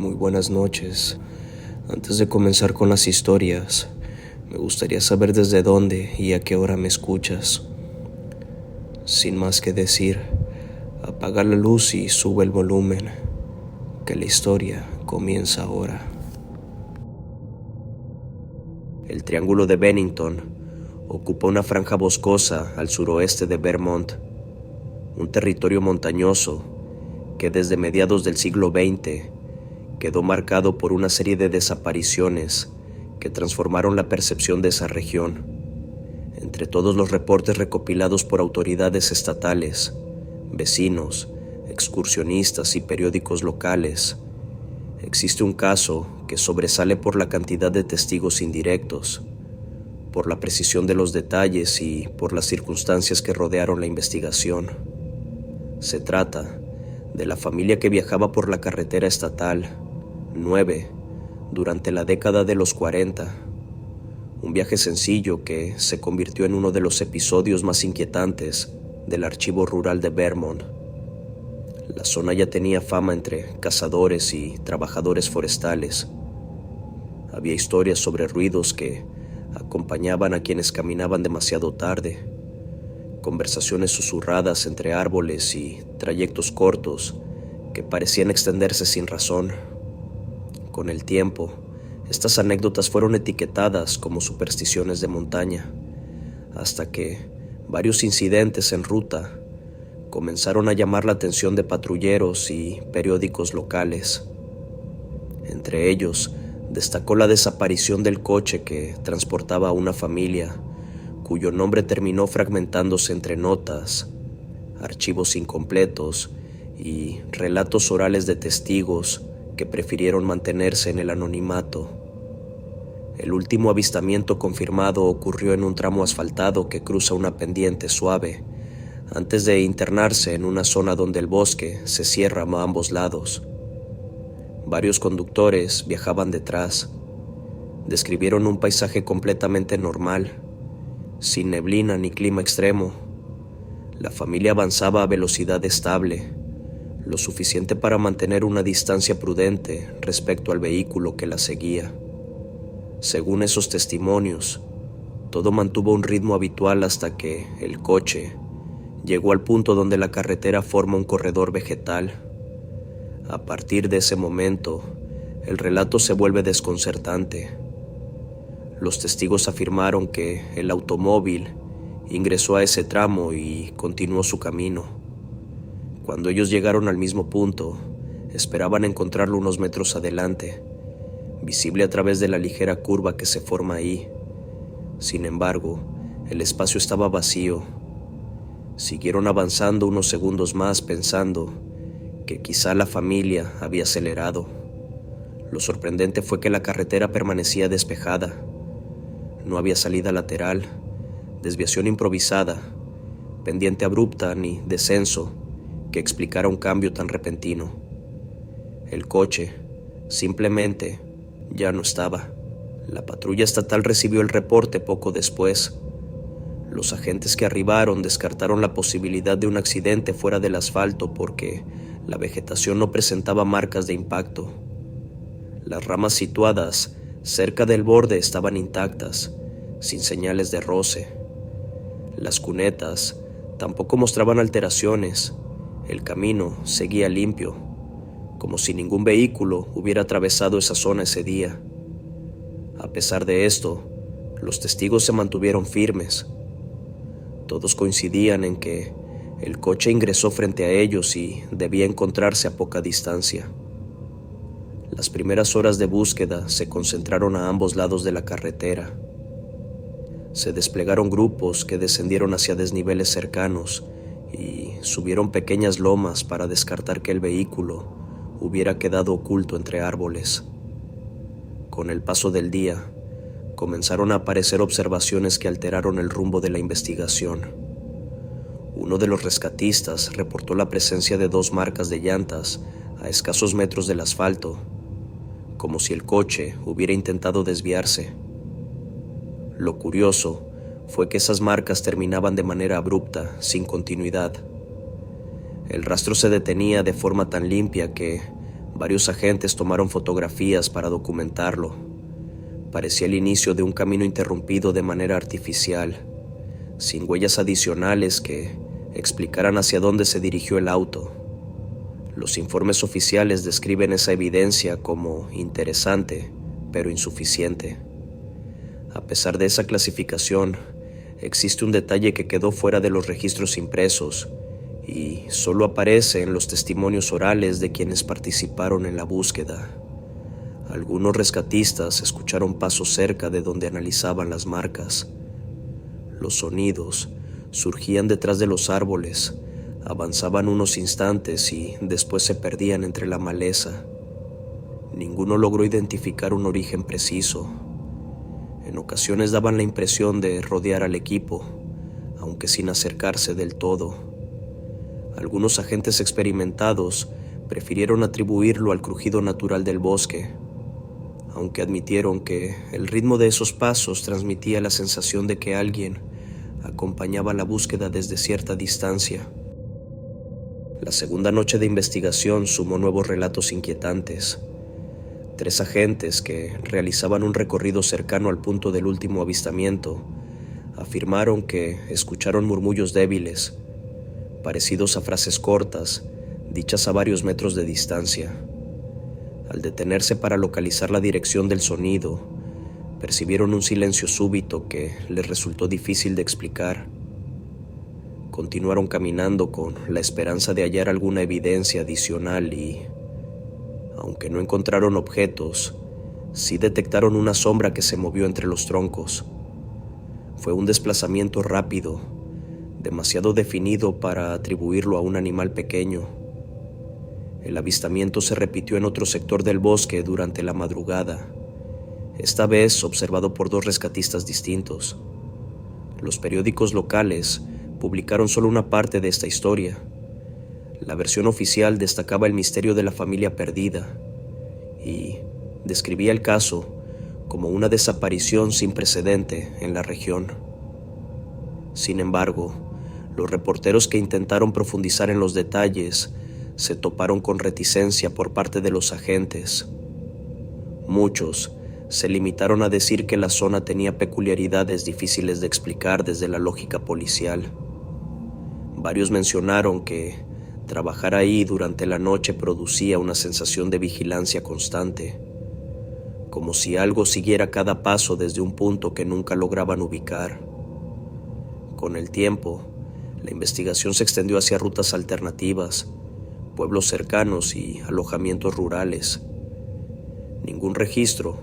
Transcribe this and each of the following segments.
Muy buenas noches. Antes de comenzar con las historias, me gustaría saber desde dónde y a qué hora me escuchas. Sin más que decir, apaga la luz y sube el volumen, que la historia comienza ahora. El Triángulo de Bennington ocupa una franja boscosa al suroeste de Vermont, un territorio montañoso que desde mediados del siglo XX quedó marcado por una serie de desapariciones que transformaron la percepción de esa región. Entre todos los reportes recopilados por autoridades estatales, vecinos, excursionistas y periódicos locales, existe un caso que sobresale por la cantidad de testigos indirectos, por la precisión de los detalles y por las circunstancias que rodearon la investigación. Se trata de la familia que viajaba por la carretera estatal 9 durante la década de los 40, un viaje sencillo que se convirtió en uno de los episodios más inquietantes del archivo rural de Vermont. La zona ya tenía fama entre cazadores y trabajadores forestales. Había historias sobre ruidos que acompañaban a quienes caminaban demasiado tarde, conversaciones susurradas entre árboles y trayectos cortos que parecían extenderse sin razón. Con el tiempo, estas anécdotas fueron etiquetadas como supersticiones de montaña, hasta que varios incidentes en ruta comenzaron a llamar la atención de patrulleros y periódicos locales. Entre ellos, destacó la desaparición del coche que transportaba a una familia, cuyo nombre terminó fragmentándose entre notas, archivos incompletos y relatos orales de testigos que prefirieron mantenerse en el anonimato. El último avistamiento confirmado ocurrió en un tramo asfaltado que cruza una pendiente suave, antes de internarse en una zona donde el bosque se cierra a ambos lados. Varios conductores viajaban detrás. Describieron un paisaje completamente normal, sin neblina ni clima extremo. La familia avanzaba a velocidad estable, lo suficiente para mantener una distancia prudente respecto al vehículo que la seguía. Según esos testimonios, todo mantuvo un ritmo habitual hasta que el coche llegó al punto donde la carretera forma un corredor vegetal. A partir de ese momento, el relato se vuelve desconcertante. Los testigos afirmaron que el automóvil ingresó a ese tramo y continuó su camino. Cuando ellos llegaron al mismo punto, esperaban encontrarlo unos metros adelante, visible a través de la ligera curva que se forma ahí. Sin embargo, el espacio estaba vacío. Siguieron avanzando unos segundos más pensando que quizá la familia había acelerado. Lo sorprendente fue que la carretera permanecía despejada. No había salida lateral, desviación improvisada, pendiente abrupta ni descenso que explicara un cambio tan repentino. El coche simplemente ya no estaba. La patrulla estatal recibió el reporte poco después. Los agentes que arribaron descartaron la posibilidad de un accidente fuera del asfalto porque la vegetación no presentaba marcas de impacto. Las ramas situadas cerca del borde estaban intactas, sin señales de roce. Las cunetas tampoco mostraban alteraciones. El camino seguía limpio, como si ningún vehículo hubiera atravesado esa zona ese día. A pesar de esto, los testigos se mantuvieron firmes. Todos coincidían en que el coche ingresó frente a ellos y debía encontrarse a poca distancia. Las primeras horas de búsqueda se concentraron a ambos lados de la carretera. Se desplegaron grupos que descendieron hacia desniveles cercanos y subieron pequeñas lomas para descartar que el vehículo hubiera quedado oculto entre árboles. Con el paso del día, comenzaron a aparecer observaciones que alteraron el rumbo de la investigación. Uno de los rescatistas reportó la presencia de 2 marcas de llantas a escasos metros del asfalto, como si el coche hubiera intentado desviarse. Lo curioso fue que esas marcas terminaban de manera abrupta, sin continuidad. El rastro se detenía de forma tan limpia que Varios agentes tomaron fotografías para documentarlo. Parecía el inicio de un camino interrumpido de manera artificial, sin huellas adicionales que explicaran hacia dónde se dirigió el auto. Los informes oficiales describen esa evidencia como interesante, pero insuficiente. A pesar de esa clasificación, existe un detalle que quedó fuera de los registros impresos y solo aparece en los testimonios orales de quienes participaron en la búsqueda. Algunos rescatistas escucharon pasos cerca de donde analizaban las marcas. Los sonidos surgían detrás de los árboles, avanzaban unos instantes y después se perdían entre la maleza. Ninguno logró identificar un origen preciso. En ocasiones daban la impresión de rodear al equipo, aunque sin acercarse del todo. Algunos agentes experimentados prefirieron atribuirlo al crujido natural del bosque, aunque admitieron que el ritmo de esos pasos transmitía la sensación de que alguien acompañaba la búsqueda desde cierta distancia. La segunda noche de investigación sumó nuevos relatos inquietantes. 3 agentes que realizaban un recorrido cercano al punto del último avistamiento afirmaron que escucharon murmullos débiles, parecidos a frases cortas, dichas a varios metros de distancia. Al detenerse para localizar la dirección del sonido, percibieron un silencio súbito que les resultó difícil de explicar. Continuaron caminando con la esperanza de hallar alguna evidencia adicional y, aunque no encontraron objetos, sí detectaron una sombra que se movió entre los troncos. Fue un desplazamiento rápido, demasiado definido para atribuirlo a un animal pequeño. El avistamiento se repitió en otro sector del bosque durante la madrugada, esta vez observado por 2 rescatistas distintos. Los periódicos locales publicaron solo una parte de esta historia. La versión oficial destacaba el misterio de la familia perdida y describía el caso como una desaparición sin precedente en la región. Sin embargo, los reporteros que intentaron profundizar en los detalles se toparon con reticencia por parte de los agentes. Muchos se limitaron a decir que la zona tenía peculiaridades difíciles de explicar desde la lógica policial. Varios mencionaron que trabajar ahí durante la noche producía una sensación de vigilancia constante, como si algo siguiera cada paso desde un punto que nunca lograban ubicar. Con el tiempo, la investigación se extendió hacia rutas alternativas, pueblos cercanos y alojamientos rurales. Ningún registro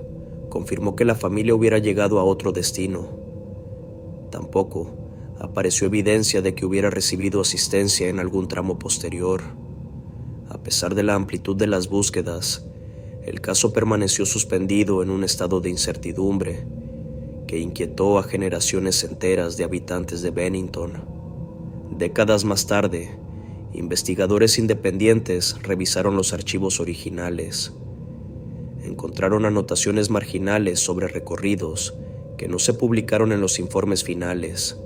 confirmó que la familia hubiera llegado a otro destino. Tampoco apareció evidencia de que hubiera recibido asistencia en algún tramo posterior. A pesar de la amplitud de las búsquedas, el caso permaneció suspendido en un estado de incertidumbre que inquietó a generaciones enteras de habitantes de Bennington. Décadas más tarde, investigadores independientes revisaron los archivos originales. Encontraron anotaciones marginales sobre recorridos que no se publicaron en los informes finales.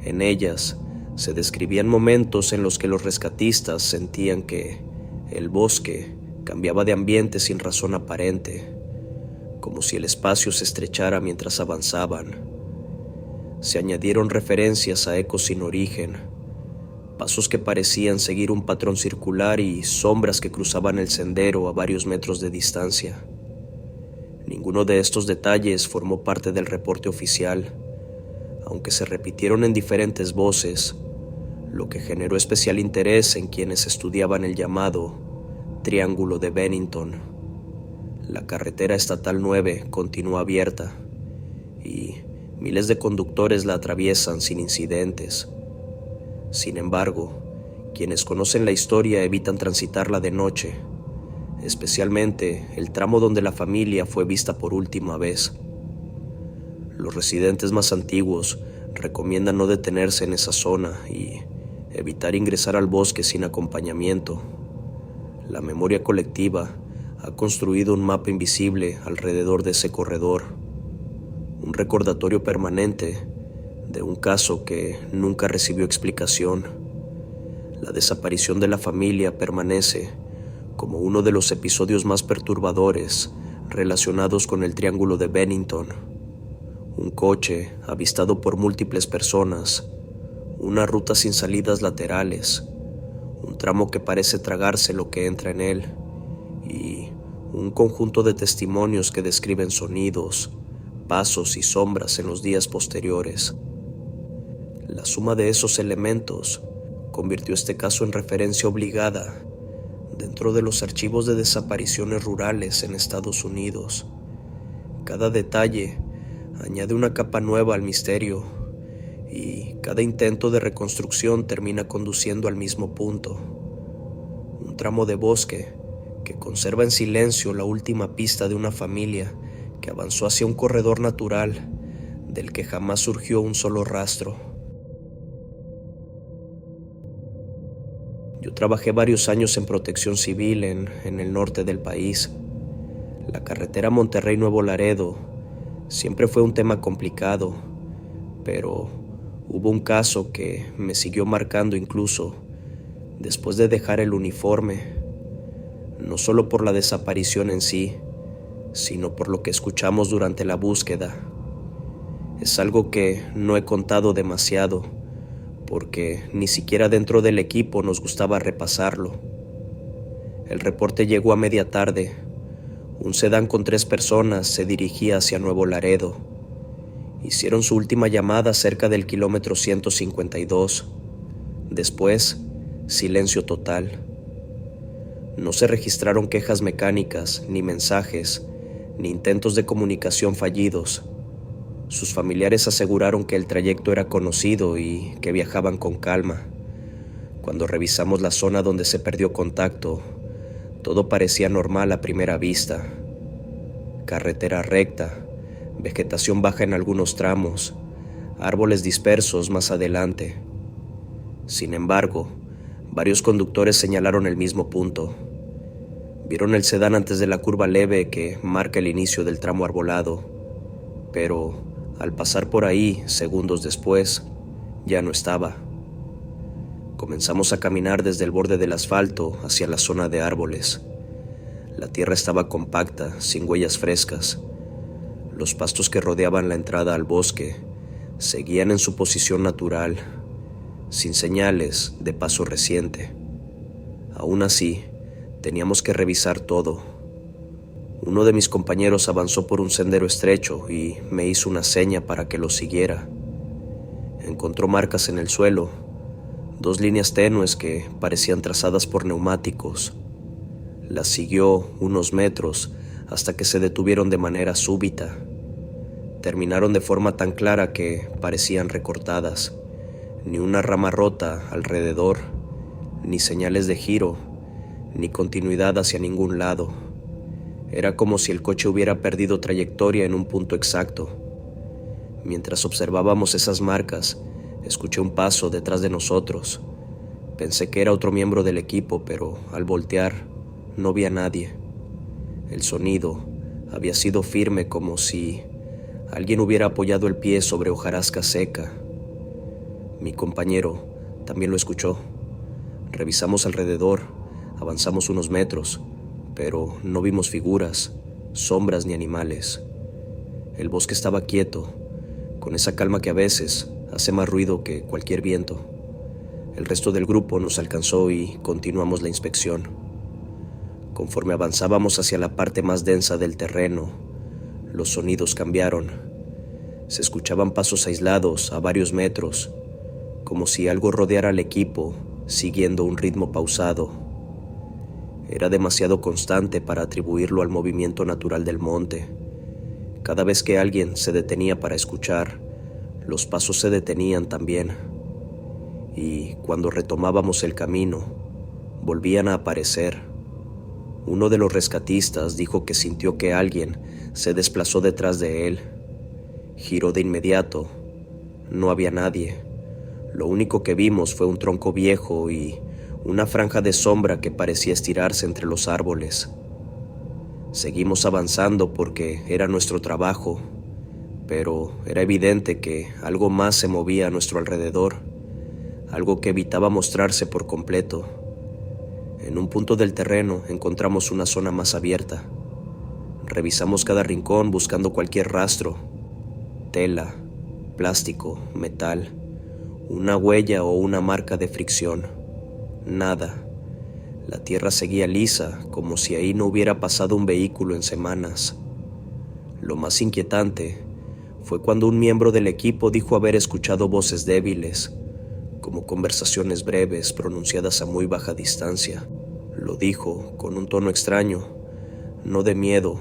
En ellas se describían momentos en los que los rescatistas sentían que el bosque cambiaba de ambiente sin razón aparente, como si el espacio se estrechara mientras avanzaban. Se añadieron referencias a ecos sin origen, pasos que parecían seguir un patrón circular y sombras que cruzaban el sendero a varios metros de distancia. Ninguno de estos detalles formó parte del reporte oficial, aunque se repitieron en diferentes voces, lo que generó especial interés en quienes estudiaban el llamado Triángulo de Bennington. La carretera estatal 9 continúa abierta y miles de conductores la atraviesan sin incidentes. Sin embargo, quienes conocen la historia evitan transitarla de noche, especialmente el tramo donde la familia fue vista por última vez. Los residentes más antiguos recomiendan no detenerse en esa zona y evitar ingresar al bosque sin acompañamiento. La memoria colectiva ha construido un mapa invisible alrededor de ese corredor, un recordatorio permanente de un caso que nunca recibió explicación. La desaparición de la familia permanece como uno de los episodios más perturbadores relacionados con el Triángulo de Bennington. Un coche avistado por múltiples personas, una ruta sin salidas laterales, un tramo que parece tragarse lo que entra en él y un conjunto de testimonios que describen sonidos, pasos y sombras en los días posteriores. La suma de esos elementos convirtió este caso en referencia obligada dentro de los archivos de desapariciones rurales en Estados Unidos. Cada detalle añade una capa nueva al misterio y cada intento de reconstrucción termina conduciendo al mismo punto. Un tramo de bosque que conserva en silencio la última pista de una familia que avanzó hacia un corredor natural del que jamás surgió un solo rastro. Yo trabajé varios años en protección civil en el norte del país. La carretera Monterrey-Nuevo Laredo siempre fue un tema complicado, pero hubo un caso que me siguió marcando incluso después de dejar el uniforme, no solo por la desaparición en sí, sino por lo que escuchamos durante la búsqueda. Es algo que no he contado demasiado, porque ni siquiera dentro del equipo nos gustaba repasarlo. El reporte llegó a media tarde. Un sedán con 3 personas se dirigía hacia Nuevo Laredo. Hicieron su última llamada cerca del kilómetro 152. Después, silencio total. No se registraron quejas mecánicas, ni mensajes, ni intentos de comunicación fallidos. Sus familiares aseguraron que el trayecto era conocido y que viajaban con calma. Cuando revisamos la zona donde se perdió contacto, todo parecía normal a primera vista. Carretera recta, vegetación baja en algunos tramos, árboles dispersos más adelante. Sin embargo, varios conductores señalaron el mismo punto. Vieron el sedán antes de la curva leve que marca el inicio del tramo arbolado, pero al pasar por ahí, segundos después, ya no estaba. Comenzamos a caminar desde el borde del asfalto hacia la zona de árboles. La tierra estaba compacta, sin huellas frescas. Los pastos que rodeaban la entrada al bosque seguían en su posición natural, sin señales de paso reciente. Aún así, teníamos que revisar todo. Uno de mis compañeros avanzó por un sendero estrecho y me hizo una seña para que lo siguiera. Encontró marcas en el suelo, 2 líneas tenues que parecían trazadas por neumáticos. Las siguió unos metros hasta que se detuvieron de manera súbita. Terminaron de forma tan clara que parecían recortadas. Ni una rama rota alrededor, ni señales de giro, ni continuidad hacia ningún lado. Era como si el coche hubiera perdido trayectoria en un punto exacto. Mientras observábamos esas marcas, escuché un paso detrás de nosotros. Pensé que era otro miembro del equipo, pero al voltear, no vi a nadie. El sonido había sido firme, como si alguien hubiera apoyado el pie sobre hojarasca seca. Mi compañero también lo escuchó. Revisamos alrededor, avanzamos unos metros, pero no vimos figuras, sombras ni animales. El bosque estaba quieto, con esa calma que a veces hace más ruido que cualquier viento. El resto del grupo nos alcanzó y continuamos la inspección. Conforme avanzábamos hacia la parte más densa del terreno, los sonidos cambiaron. Se escuchaban pasos aislados a varios metros, como si algo rodeara al equipo, siguiendo un ritmo pausado. Era demasiado constante para atribuirlo al movimiento natural del monte. Cada vez que alguien se detenía para escuchar, los pasos se detenían también. Y cuando retomábamos el camino, volvían a aparecer. Uno de los rescatistas dijo que sintió que alguien se desplazó detrás de él. Giró de inmediato. No había nadie. Lo único que vimos fue un tronco viejo y una franja de sombra que parecía estirarse entre los árboles. Seguimos avanzando porque era nuestro trabajo, pero era evidente que algo más se movía a nuestro alrededor, algo que evitaba mostrarse por completo. En un punto del terreno encontramos una zona más abierta. Revisamos cada rincón buscando cualquier rastro: tela, plástico, metal, una huella o una marca de fricción. Nada. La tierra seguía lisa, como si ahí no hubiera pasado un vehículo en semanas. Lo más inquietante fue cuando un miembro del equipo dijo haber escuchado voces débiles, como conversaciones breves pronunciadas a muy baja distancia. Lo dijo con un tono extraño, no de miedo,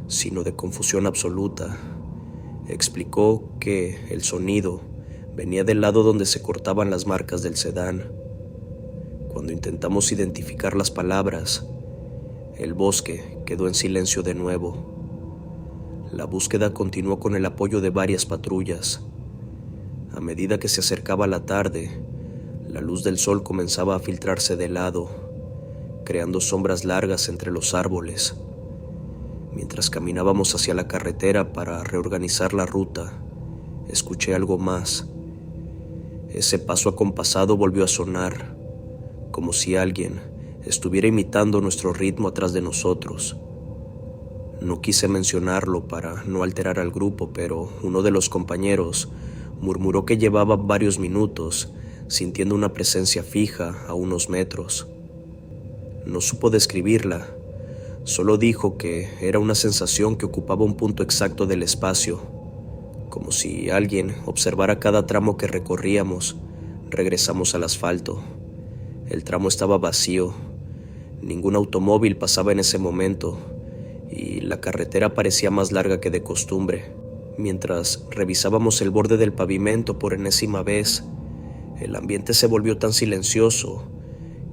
sino de confusión absoluta. Explicó que el sonido venía del lado donde se cortaban las marcas del sedán. Cuando intentamos identificar las palabras, el bosque quedó en silencio de nuevo. La búsqueda continuó con el apoyo de varias patrullas. A medida que se acercaba la tarde, la luz del sol comenzaba a filtrarse de lado, creando sombras largas entre los árboles. Mientras caminábamos hacia la carretera para reorganizar la ruta, escuché algo más. Ese paso acompasado volvió a sonar, como si alguien estuviera imitando nuestro ritmo atrás de nosotros. No quise mencionarlo para no alterar al grupo, pero uno de los compañeros murmuró que llevaba varios minutos sintiendo una presencia fija a unos metros. No supo describirla, solo dijo que era una sensación que ocupaba un punto exacto del espacio, como si alguien observara cada tramo que recorríamos. Regresamos al asfalto. El tramo estaba vacío, ningún automóvil pasaba en ese momento y la carretera parecía más larga que de costumbre. Mientras revisábamos el borde del pavimento por enésima vez, el ambiente se volvió tan silencioso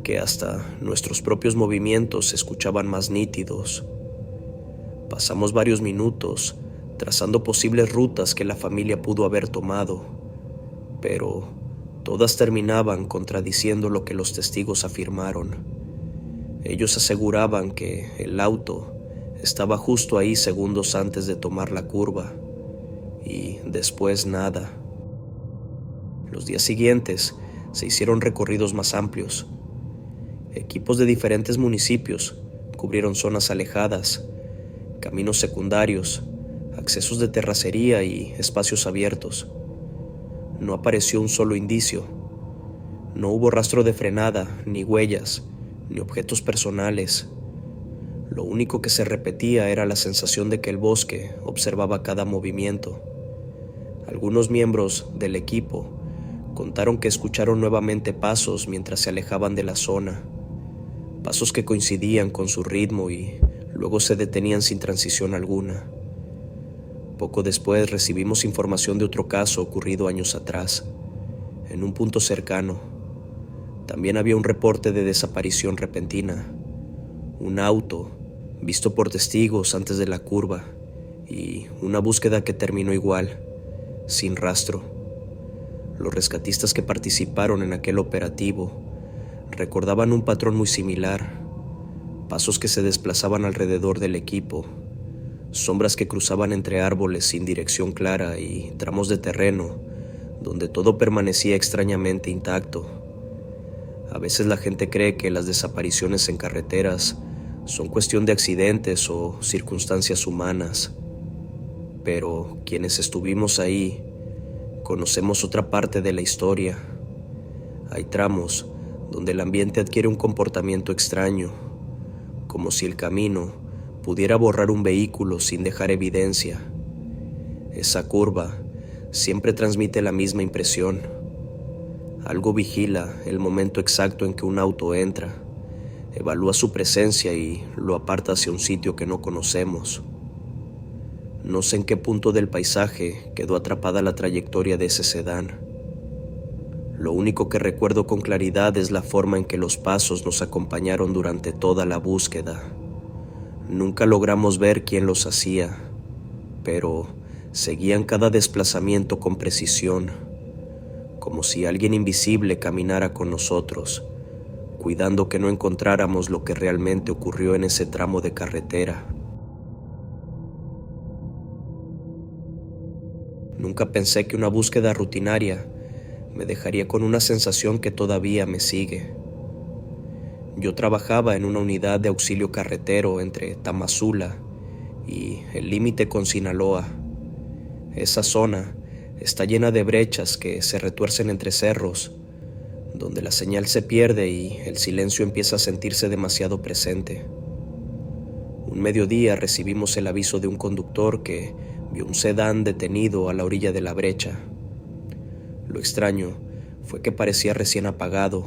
que hasta nuestros propios movimientos se escuchaban más nítidos. Pasamos varios minutos trazando posibles rutas que la familia pudo haber tomado, pero todas terminaban contradiciendo lo que los testigos afirmaron. Ellos aseguraban que el auto estaba justo ahí segundos antes de tomar la curva, y después nada. Los días siguientes se hicieron recorridos más amplios. Equipos de diferentes municipios cubrieron zonas alejadas, caminos secundarios, accesos de terracería y espacios abiertos. No apareció un solo indicio. No hubo rastro de frenada, ni huellas, ni objetos personales. Lo único que se repetía era la sensación de que el bosque observaba cada movimiento. Algunos miembros del equipo contaron que escucharon nuevamente pasos mientras se alejaban de la zona, pasos que coincidían con su ritmo y luego se detenían sin transición alguna. Poco después recibimos información de otro caso ocurrido años atrás, en un punto cercano. También había un reporte de desaparición repentina, un auto visto por testigos antes de la curva y una búsqueda que terminó igual, sin rastro. Los rescatistas que participaron en aquel operativo recordaban un patrón muy similar: pasos que se desplazaban alrededor del equipo, sombras que cruzaban entre árboles sin dirección clara y tramos de terreno donde todo permanecía extrañamente intacto. A veces la gente cree que las desapariciones en carreteras son cuestión de accidentes o circunstancias humanas, pero quienes estuvimos ahí conocemos otra parte de la historia. Hay tramos donde el ambiente adquiere un comportamiento extraño, como si el camino pudiera borrar un vehículo sin dejar evidencia. Esa curva siempre transmite la misma impresión. Algo vigila el momento exacto en que un auto entra, evalúa su presencia y lo aparta hacia un sitio que no conocemos. No sé en qué punto del paisaje quedó atrapada la trayectoria de ese sedán. Lo único que recuerdo con claridad es la forma en que los pasos nos acompañaron durante toda la búsqueda. Nunca logramos ver quién los hacía, pero seguían cada desplazamiento con precisión, como si alguien invisible caminara con nosotros, cuidando que no encontráramos lo que realmente ocurrió en ese tramo de carretera. Nunca pensé que una búsqueda rutinaria me dejaría con una sensación que todavía me sigue. Yo trabajaba en una unidad de auxilio carretero entre Tamazula y el límite con Sinaloa. Esa zona está llena de brechas que se retuercen entre cerros, donde la señal se pierde y el silencio empieza a sentirse demasiado presente. Un mediodía recibimos el aviso de un conductor que vio un sedán detenido a la orilla de la brecha. Lo extraño fue que parecía recién apagado,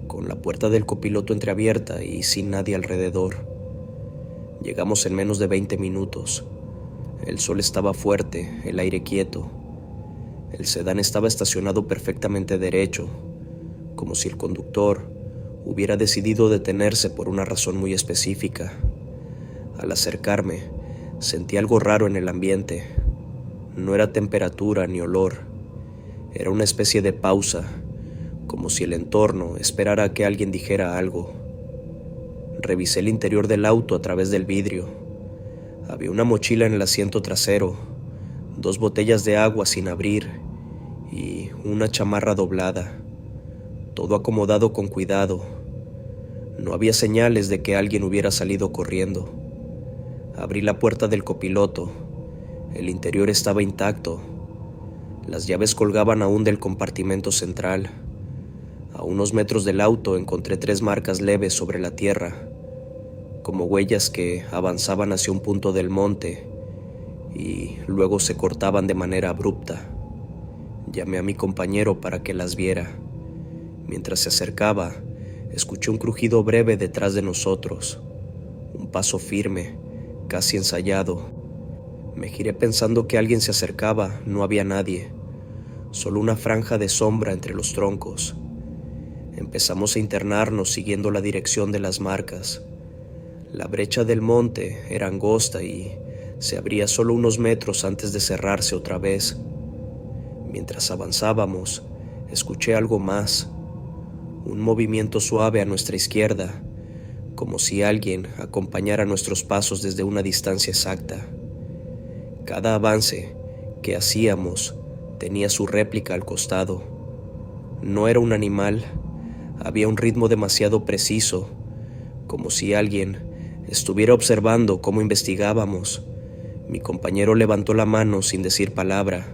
con la puerta del copiloto entreabierta y sin nadie alrededor. Llegamos en menos de 20 minutos. El sol estaba fuerte, el aire quieto. El sedán estaba estacionado perfectamente derecho, como si el conductor hubiera decidido detenerse por una razón muy específica. Al acercarme, sentí algo raro en el ambiente. No era temperatura ni olor. Era una especie de pausa, como si el entorno esperara a que alguien dijera algo. Revisé el interior del auto a través del vidrio. Había una mochila en el asiento trasero, 2 botellas de agua sin abrir y una chamarra doblada. Todo acomodado con cuidado. No había señales de que alguien hubiera salido corriendo. Abrí la puerta del copiloto. El interior estaba intacto. Las llaves colgaban aún del compartimento central. A unos metros del auto encontré 3 marcas leves sobre la tierra, como huellas que avanzaban hacia un punto del monte y luego se cortaban de manera abrupta. Llamé a mi compañero para que las viera. Mientras se acercaba, escuché un crujido breve detrás de nosotros, un paso firme, casi ensayado. Me giré pensando que alguien se acercaba. No había nadie, solo una franja de sombra entre los troncos. Empezamos a internarnos siguiendo la dirección de las marcas. La brecha del monte era angosta y se abría solo unos metros antes de cerrarse otra vez. Mientras avanzábamos, escuché algo más, un movimiento suave a nuestra izquierda, como si alguien acompañara nuestros pasos desde una distancia exacta. Cada avance que hacíamos tenía su réplica al costado. No era un animal, había un ritmo demasiado preciso, como si alguien estuviera observando cómo investigábamos. Mi compañero levantó la mano sin decir palabra.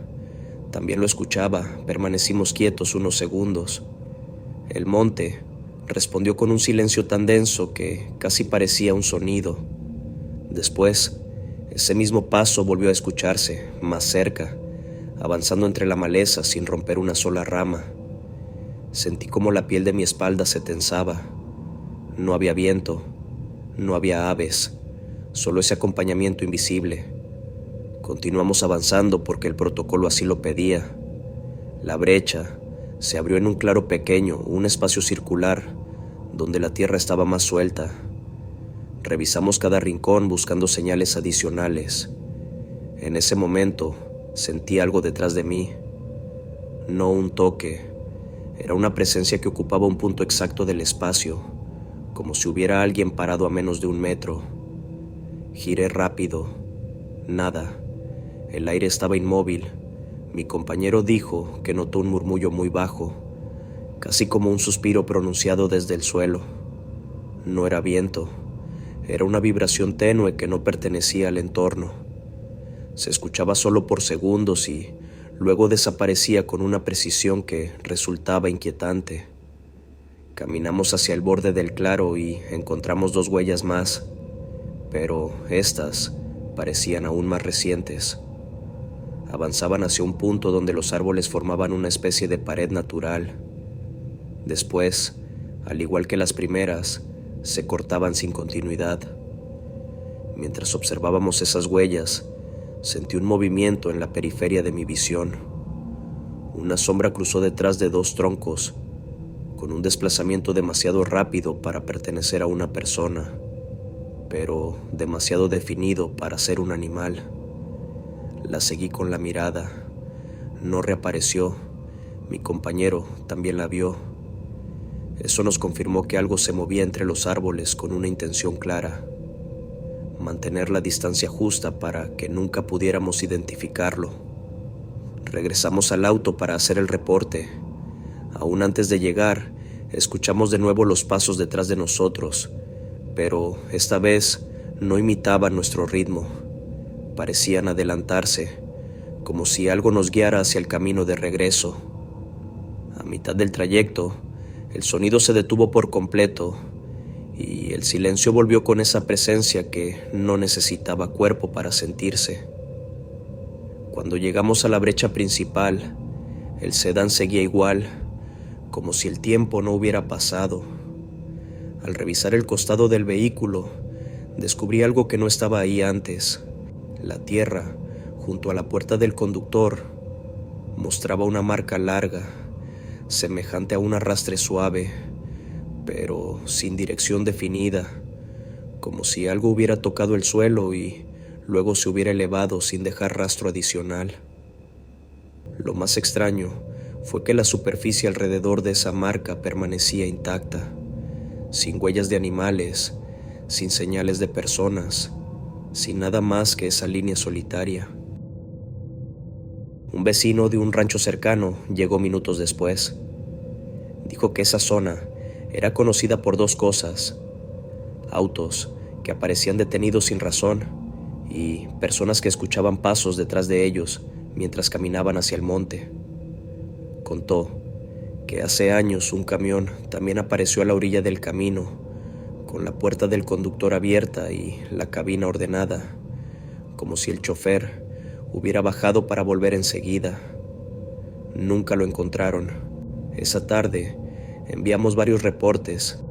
También lo escuchaba. Permanecimos quietos unos segundos. El monte respondió con un silencio tan denso que casi parecía un sonido. Después, ese mismo paso volvió a escucharse, más cerca, avanzando entre la maleza sin romper una sola rama. Sentí como la piel de mi espalda se tensaba. No había viento, no había aves, solo ese acompañamiento invisible. Continuamos avanzando porque el protocolo así lo pedía. La brecha se abrió en un claro pequeño, un espacio circular, donde la tierra estaba más suelta. Revisamos cada rincón buscando señales adicionales. En ese momento sentí algo detrás de mí. No un toque, era una presencia que ocupaba un punto exacto del espacio, como si hubiera alguien parado a menos de 1 metro. Giré rápido. Nada. El aire estaba inmóvil. Mi compañero dijo que notó un murmullo muy bajo, casi como un suspiro pronunciado desde el suelo. No era viento. Era una vibración tenue que no pertenecía al entorno. Se escuchaba solo por segundos y luego desaparecía con una precisión que resultaba inquietante. Caminamos hacia el borde del claro y encontramos 2 huellas más, pero estas parecían aún más recientes. Avanzaban hacia un punto donde los árboles formaban una especie de pared natural. Después, al igual que las primeras, se cortaban sin continuidad. Mientras observábamos esas huellas, sentí un movimiento en la periferia de mi visión. Una sombra cruzó detrás de 2 troncos, con un desplazamiento demasiado rápido para pertenecer a una persona, pero demasiado definido para ser un animal. La seguí con la mirada. No reapareció. Mi compañero también la vio. Eso nos confirmó que algo se movía entre los árboles con una intención clara: mantener la distancia justa para que nunca pudiéramos identificarlo. Regresamos al auto para hacer el reporte. Aún antes de llegar, Escuchamos de nuevo los pasos detrás de nosotros, pero esta vez no imitaban nuestro ritmo. Parecían adelantarse, como si algo nos guiara hacia el camino de regreso. A mitad del trayecto, el sonido se detuvo por completo y el silencio volvió con esa presencia que no necesitaba cuerpo para sentirse. Cuando llegamos a la brecha principal, el sedán seguía igual, como si el tiempo no hubiera pasado. Al revisar el costado del vehículo, descubrí algo que no estaba ahí antes. La tierra, junto a la puerta del conductor, mostraba una marca larga, semejante a un arrastre suave, pero sin dirección definida, como si algo hubiera tocado el suelo y luego se hubiera elevado sin dejar rastro adicional. Lo más extraño fue que la superficie alrededor de esa marca permanecía intacta, sin huellas de animales, sin señales de personas, sin nada más que esa línea solitaria. Un vecino de un rancho cercano llegó minutos después. Dijo que esa zona era conocida por dos cosas: autos que aparecían detenidos sin razón y personas que escuchaban pasos detrás de ellos mientras caminaban hacia el monte. Contó que hace años un camión también apareció a la orilla del camino, con la puerta del conductor abierta y la cabina ordenada, como si el chofer hubiera bajado para volver enseguida. Nunca lo encontraron. Esa tarde enviamos varios reportes.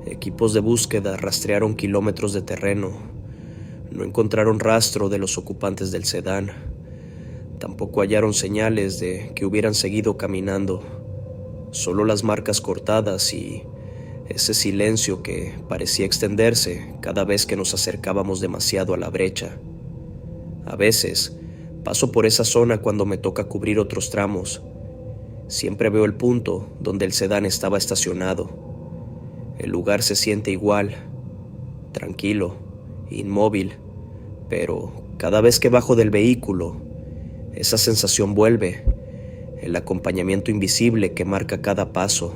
Equipos de búsqueda rastrearon kilómetros de terreno. No encontraron rastro de los ocupantes del sedán. Tampoco hallaron señales de que hubieran seguido caminando. Solo las marcas cortadas y ese silencio que parecía extenderse cada vez que nos acercábamos demasiado a la brecha. A veces paso por esa zona cuando me toca cubrir otros tramos. Siempre veo el punto donde el sedán estaba estacionado. El lugar se siente igual, tranquilo, inmóvil, pero cada vez que bajo del vehículo, esa sensación vuelve, el acompañamiento invisible que marca cada paso.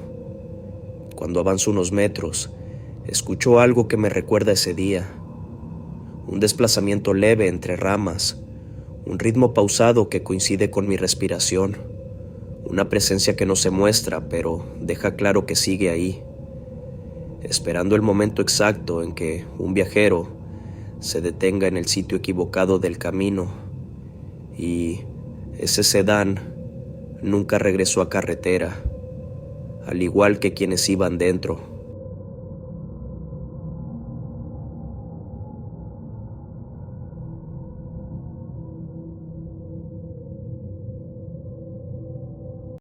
Cuando avanzo unos metros, escucho algo que me recuerda ese día. Un desplazamiento leve entre ramas, un ritmo pausado que coincide con mi respiración, una presencia que no se muestra, pero deja claro que sigue ahí, esperando el momento exacto en que un viajero se detenga en el sitio equivocado del camino. Y ese sedán nunca regresó a carretera, al igual que quienes iban dentro.